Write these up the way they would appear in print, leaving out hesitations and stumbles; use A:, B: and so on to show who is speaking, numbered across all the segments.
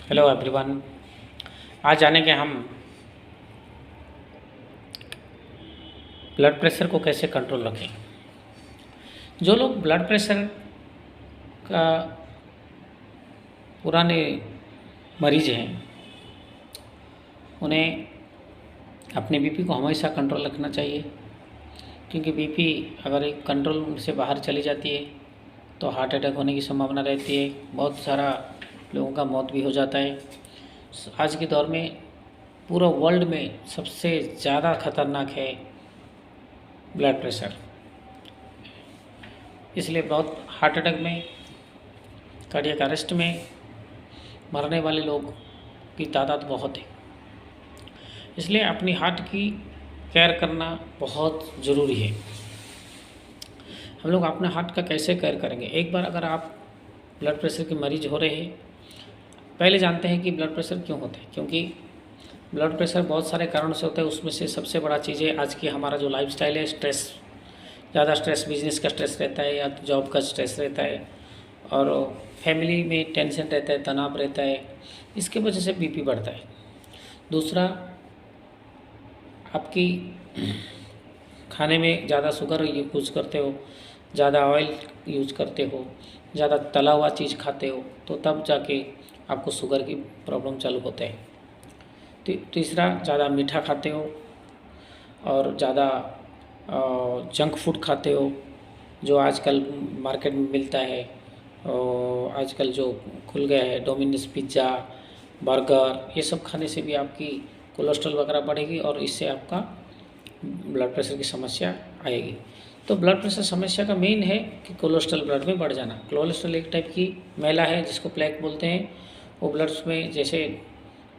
A: Hello everyone. आज जानेंगे हम ब्लड प्रेशर को कैसे कंट्रोल रखें। जो लोग ब्लड प्रेशर का पुराने मरीज हैं उन्हें अपने बीपी को हमेशा कंट्रोल रखना चाहिए, क्योंकि बीपी अगर एक कंट्रोल से बाहर चली जाती है तो हार्ट अटैक होने की संभावना रहती है। बहुत सारा लोगों का मौत भी हो जाता है। आज के दौर में पूरा वर्ल्ड में सबसे ज़्यादा खतरनाक है ब्लड प्रेशर। इसलिए बहुत हार्ट अटैक में, कार्डियक अरेस्ट में मरने वाले लोग की तादाद बहुत है। इसलिए अपनी हार्ट की केयर करना बहुत ज़रूरी है। हम लोग अपने हार्ट का कैसे केयर करेंगे? एक बार अगर आप ब्लड प्रेशर के मरीज हो रहे हैं, पहले जानते हैं कि ब्लड प्रेशर क्यों होता है। क्योंकि ब्लड प्रेशर बहुत सारे कारणों से होता है। उसमें से सबसे बड़ा चीज़ है आज की हमारा जो लाइफस्टाइल है, स्ट्रेस। ज़्यादा स्ट्रेस, बिजनेस का स्ट्रेस रहता है या जॉब का स्ट्रेस रहता है, और फैमिली में टेंशन रहता है, तनाव रहता है। इसके वजह से बीपी बढ़ता है। दूसरा, आपकी खाने में ज़्यादा शुगर यूज़ करते हो, ज़्यादा ऑयल यूज़ करते हो, ज़्यादा तला हुआ चीज़ खाते हो, तो तब जाके आपको शुगर की प्रॉब्लम चालू होता है। तीसरा, ज़्यादा मीठा खाते हो और ज़्यादा जंक फूड खाते हो, जो आजकल मार्केट में मिलता है। और आजकल जो खुल गया है डोमिनोज पिज़्ज़ा, बर्गर, ये सब खाने से भी आपकी कोलेस्ट्रॉल वगैरह बढ़ेगी और इससे आपका ब्लड प्रेशर की समस्या आएगी। तो ब्लड प्रेशर समस्या का मेन है कि कोलेस्ट्रॉल ब्लड में बढ़ जाना। कोलेस्ट्रॉल एक टाइप की मैला है जिसको प्लेक बोलते हैं। वो ब्लड में जैसे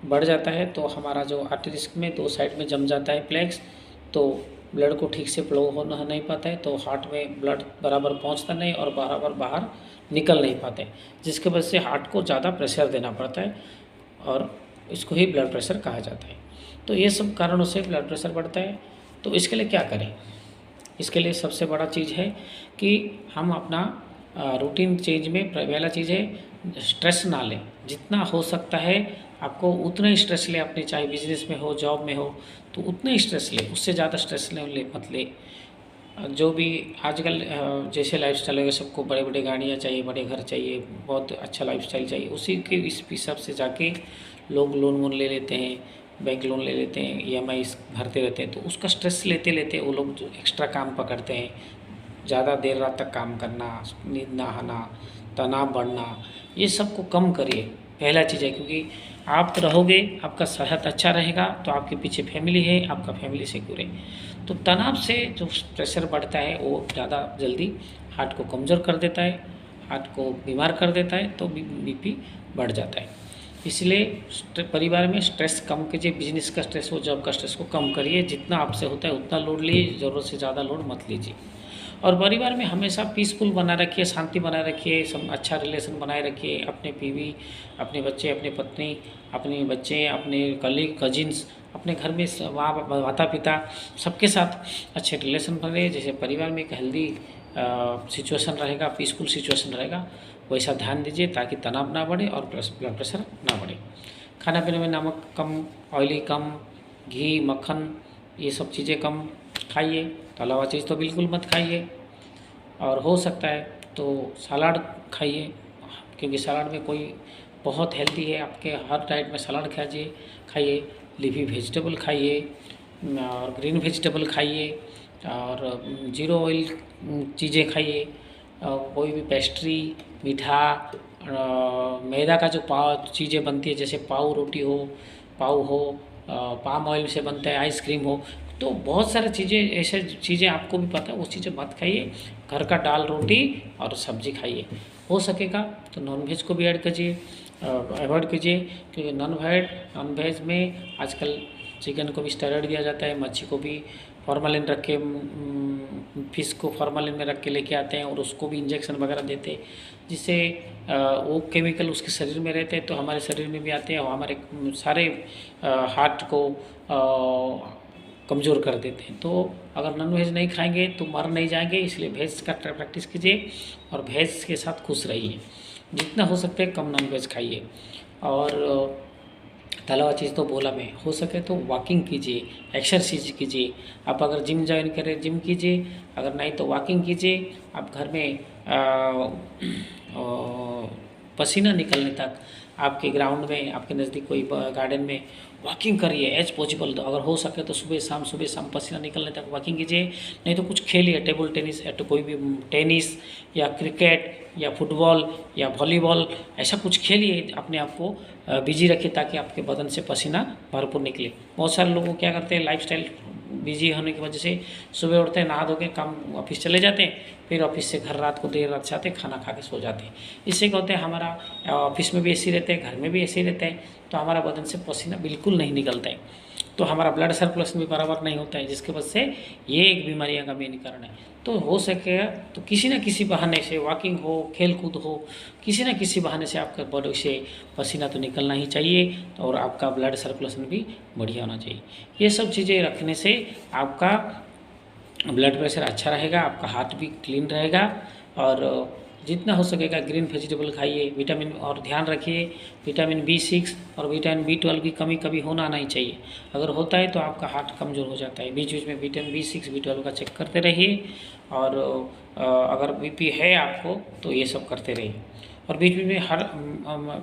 A: बढ़ जाता है तो हमारा जो आर्टरीज में दो साइड में जम जाता है प्लेक्स, तो ब्लड को ठीक से फ्लो होना नहीं पाता है, तो हार्ट में ब्लड बराबर पहुंचता नहीं और बराबर बाहर निकल नहीं पाते, जिसके वजह से हार्ट को ज़्यादा प्रेशर देना पड़ता है और इसको ही ब्लड प्रेशर कहा जाता है। तो ये सब कारणों से ब्लड प्रेशर बढ़ता है। तो इसके लिए क्या करें? इसके लिए सबसे बड़ा चीज़ है कि हम अपना रूटीन चेंज में पहला चीज़ है स्ट्रेस ना लें। जितना हो सकता है आपको उतना ही स्ट्रेस ले, अपने चाहे बिजनेस में हो, जॉब में हो, तो उतना ही स्ट्रेस ले, उससे ज़्यादा स्ट्रेस ले मत ले। जो भी आजकल जैसे लाइफस्टाइल है, सबको बड़े बड़े गाड़ियाँ चाहिए, बड़े घर चाहिए, बहुत अच्छा लाइफस्टाइल चाहिए। उसी के इस हिसाब से जाके लोग लोन वोन ले लेते हैं, बैंक लोन ले लेते हैं, EMI भरते रहते हैं। तो उसका स्ट्रेस लेते लेते वो लोग जो एक्स्ट्रा काम पकड़ते हैं, ज़्यादा देर रात तक काम करना, नींद ना आना, तनाव बढ़ना, ये सब को कम करिए। पहला चीज़ है, क्योंकि आप रहोगे, आपका सेहत अच्छा रहेगा तो आपके पीछे फैमिली है, आपका फैमिली सिक्योर है। तो तनाव से जो प्रेशर बढ़ता है वो ज़्यादा जल्दी हार्ट को कमज़ोर कर देता है, हार्ट को बीमार कर देता है, तो BP बढ़ जाता है। इसलिए परिवार में स्ट्रेस कम कीजिए। बिजनेस का स्ट्रेस हो, जॉब का स्ट्रेस को कम करिए। जितना आपसे होता है उतना लोड लीजिए, ज़रूरत से ज़्यादा लोड मत लीजिए। और परिवार में हमेशा पीसफुल बनाए रखिए, शांति बनाए रखिए, सब अच्छा रिलेशन बनाए रखिए। अपने बीवी, अपने बच्चे, अपने पत्नी, अपने बच्चे, अपने कलीग, कजिन्स, अपने घर में माता पिता, सबके साथ अच्छे रिलेशन बने। जैसे परिवार में एक हेल्दी सिचुएशन रहेगा, पीसफुल सिचुएशन रहेगा, वैसा ध्यान दीजिए ताकि तनाव ना बढ़े और ब्लड प्रेशर ना बढ़े। खाना पीने में नमक कम, ऑयली कम, घी, मक्खन, ये सब चीज़ें कम खाइए। तला हुआ चीज़ तो बिल्कुल मत खाइए। और हो सकता है तो सलाद खाइए, क्योंकि सलाद में कोई बहुत हेल्दी है। आपके हर डाइट में सलाद खाइए, लीफी वेजिटेबल खाइए और ग्रीन वेजिटेबल खाइए और जीरो ऑयल चीज़ें खाइए। कोई भी पेस्ट्री, मीठा, मैदा का जो चीज़ें बनती है, जैसे पाव हो, पाम ऑयल से बनता है, आइसक्रीम हो, तो बहुत सारी चीज़ें, ऐसे चीज़ें आपको भी पता है, वो चीज़ें मत खाइए। घर का दाल रोटी और सब्जी खाइए। हो सकेगा तो नॉनवेज को भी अवॉइड कीजिए, क्योंकि नॉनवेज में आजकल चिकन को भी स्टेरॉइड दिया जाता है, मच्छी को भी फॉर्मालिन रख के, फिश को फॉर्मालिन में रख के लेके आते हैं और उसको भी इंजेक्शन वगैरह देते हैं, जिससे वो केमिकल उसके शरीर में रहते हैं तो हमारे शरीर में भी आते हैं और हमारे सारे हार्ट को कमज़ोर कर देते हैं। तो अगर नॉन वेज नहीं खाएंगे तो मर नहीं जाएंगे। इसलिए वेज का प्रैक्टिस कीजिए और वेज के साथ खुश रहिए। जितना हो सकता है कम नॉनवेज खाइए। और तला हुआ चीज़ तो बोला मैं, हो सके तो वॉकिंग कीजिए, एक्सरसाइज कीजिए। आप अगर जिम ज्वाइन करें जिम कीजिए, अगर नहीं तो वॉकिंग कीजिए। आप घर में पसीना निकलने तक आपके ग्राउंड में, आपके नज़दीक कोई गार्डन में वॉकिंग करिए एज पॉसिबल। तो अगर हो सके तो सुबह शाम पसीना निकलने तक वॉकिंग कीजिए। नहीं तो कुछ खेलिए, टेबल टेनिस या तो कोई भी टेनिस या क्रिकेट या फुटबॉल या वॉलीबॉल, ऐसा कुछ खेलिए, अपने आप को बिजी रखिए ताकि आपके बदन से पसीना भरपूर निकले। बहुत सारे लोग क्या करते हैं, लाइफस्टाइल बिजी होने की वजह से सुबह उठते हैं, नहा धो के काम ऑफिस चले जाते हैं, फिर ऑफिस से घर रात को देर रात से आते हैं, खाना खा के सो जाते हैं। इससे क्या होता है, हमारा ऑफिस में भी ऐसे ही रहते हैं, घर में भी ऐसे ही रहते हैं, तो हमारा बदन से पसीना बिल्कुल नहीं निकलता है, तो हमारा ब्लड सर्कुलेशन भी बराबर नहीं होता है, जिसके वजह से ये एक बीमारियां का मेन कारण है। तो हो सके तो किसी न किसी बहाने से वॉकिंग हो, खेल कूद हो, किसी न किसी बहाने से आपके बॉडी से पसीना तो निकलना ही चाहिए, और आपका ब्लड सर्कुलेशन भी बढ़िया होना चाहिए। ये सब चीज़ें रखने से आपका ब्लड प्रेशर अच्छा रहेगा, आपका हार्ट भी क्लीन रहेगा। और जितना हो सकेगा ग्रीन वेजिटेबल खाइए, विटामिन, और ध्यान रखिए विटामिन B6 और विटामिन B12 की कमी कभी होना नहीं चाहिए। अगर होता है तो आपका हार्ट कमज़ोर हो जाता है। बीच बीच में विटामिन B6 B12 का चेक करते रहिए। और अगर BP है आपको तो ये सब करते रहिए। और बीच बीच में हर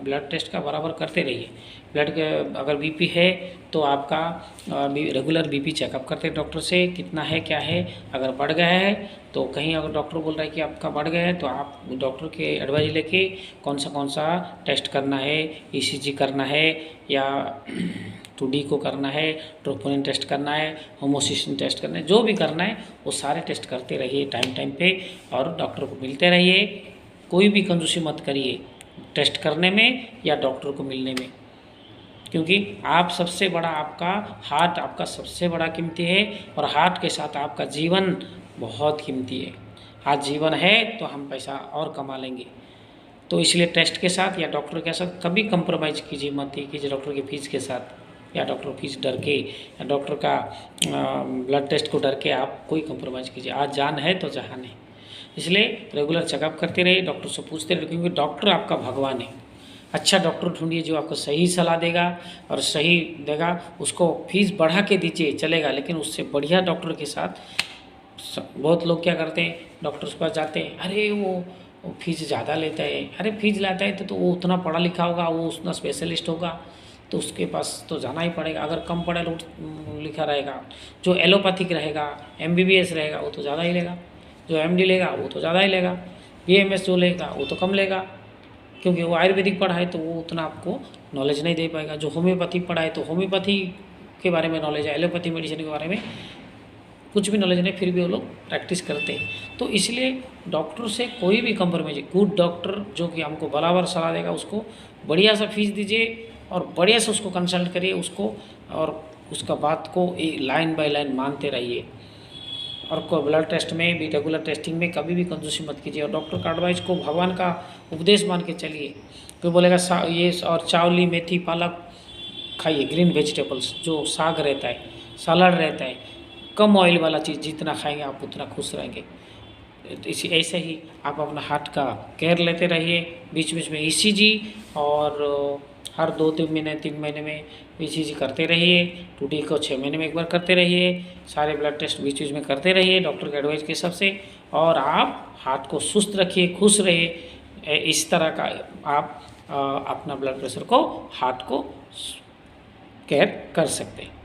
A: ब्लड टेस्ट का बराबर करते रहिए। ब्लड के अगर BP है तो आपका रेगुलर BP चेकअप करते हैं डॉक्टर से, कितना है क्या है। अगर बढ़ गया है तो कहीं अगर डॉक्टर बोल रहा है कि आपका बढ़ गया है तो आप डॉक्टर के एडवाइस लेके कौन सा टेस्ट करना है, ECG करना है या 2D को करना है, ट्रोपोनिन टेस्ट करना है, होमोसिस्टिन टेस्ट करना है, जो भी करना है वो सारे टेस्ट करते रहिए टाइम टाइम पे, और डॉक्टर को मिलते रहिए। कोई भी कंजूसी मत करिए टेस्ट करने में या डॉक्टर को मिलने में, क्योंकि आप सबसे बड़ा, आपका हार्ट आपका सबसे बड़ा कीमती है, और हार्ट के साथ आपका जीवन बहुत कीमती है। आज जीवन है तो हम पैसा और कमा लेंगे, तो इसलिए टेस्ट के साथ या डॉक्टर के साथ कभी कंप्रोमाइज़ कीजिए मत कीजिए, डॉक्टर की फीस के साथ या डॉक्टर फीस डर के या डॉक्टर का ब्लड टेस्ट को डर के आप कोई कंप्रोमाइज़ कीजिए। आज जान है तो जहान है, इसलिए रेगुलर चेकअप करते रहिए, डॉक्टर से पूछते रहिए, क्योंकि डॉक्टर आपका भगवान है। अच्छा डॉक्टर ढूंढिए जो आपको सही सलाह देगा और सही देगा, उसको फीस बढ़ा के दीजिए चलेगा, लेकिन उससे बढ़िया डॉक्टर के साथ। बहुत लोग क्या करते हैं, डॉक्टर के पास जाते हैं, अरे वो फीस ज़्यादा लेता है, अरे फीस लाता है तो वो उतना पढ़ा लिखा होगा, वो उतना स्पेशलिस्ट होगा, तो उसके पास तो जाना ही पड़ेगा। अगर कम पढ़ा लिखा रहेगा, जो एलोपैथिक रहेगा, MBBS रहेगा, वो तो ज़्यादा ही लेगा, जो MD लेगा वो तो ज़्यादा ही लेगा, BMS जो लेगा वो तो कम लेगा, क्योंकि वो आयुर्वेदिक पढ़ा है तो वो उतना आपको नॉलेज नहीं दे पाएगा। जो होम्योपैथी पढ़ा है तो होम्योपैथी के बारे में नॉलेज है, एलोपैथी मेडिसिन के बारे में कुछ भी नॉलेज नहीं, फिर भी वो लोग प्रैक्टिस करते हैं। तो इसलिए डॉक्टर से कोई भी कंप्रोमाइज, गुड डॉक्टर जो कि हमको बराबर सलाह देगा, उसको बढ़िया सा फीस दीजिए और बढ़िया से उसको कंसल्ट करिए उसको, और उसका बात को लाइन बाय लाइन मानते रहिए। और को ब्लड टेस्ट में भी, रेगुलर टेस्टिंग में कभी भी कंजूसी मत कीजिए, और डॉक्टर का एडवाइस को भगवान का उपदेश मान के चलिए। कोई बोलेगा ये और चावली, मेथी, पालक खाइए, ग्रीन वेजिटेबल्स, जो साग रहता है, सलाद रहता है, कम ऑयल वाला चीज़ जितना खाएंगे आप उतना खुश रहेंगे। तो इसी ऐसे ही आप अपना हार्ट का केयर लेते रहिए, बीच बीच में ECG, और हर 2-3 महीने 3 महीने में ECG करते रहिए, 2D को 6 महीने में एक बार करते रहिए, सारे ब्लड टेस्ट बीच बीच में करते रहिए डॉक्टर के एडवाइस के हिसाब से, और आप हार्ट को सुस्त रखिए, खुश रहिए। इस तरह का आप अपना ब्लड प्रेशर को, हार्ट को केयर कर सकते हैं।